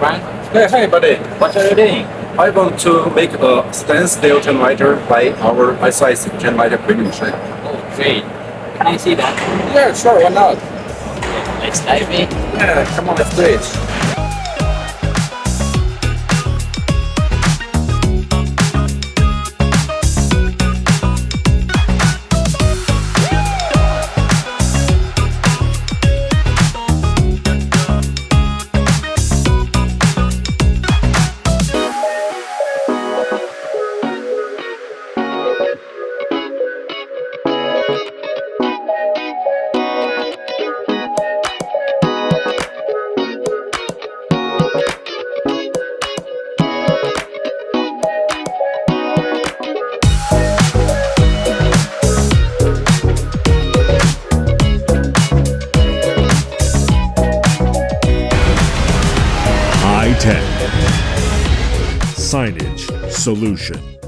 Frank. Hey, hi, buddy. What are you doing? I want to make a stainless steel generator by our ISIS generator printing machine. Oh, great. Can I see that? Yeah, sure, why not? Okay, let's dive in. Yeah, come on, let's do it. Hightech Signage Solution.